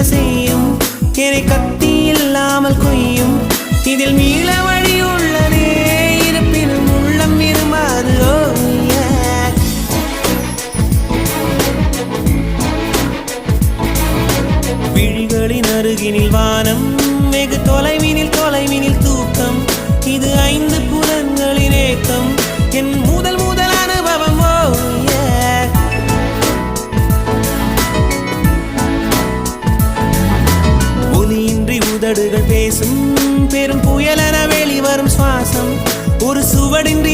செய்யும் என்னை கத்தி இல்லாமல் கொய்யும் இதில் மீள வழி உள்ளதே இருப்பினும் உள்ளம் இருமாறு விழிகளின் அருகினில் வானம் வெகு தொலைவினில் தூக்கம் இது 5 புலன்களின் ஏக்கம் என் முதல் அனுபவம் ஒலியின்றி உதடுகள் பேசும் பெரும் புயலென வெளிவரும் சுவாசம் ஒரு சுவடின்றி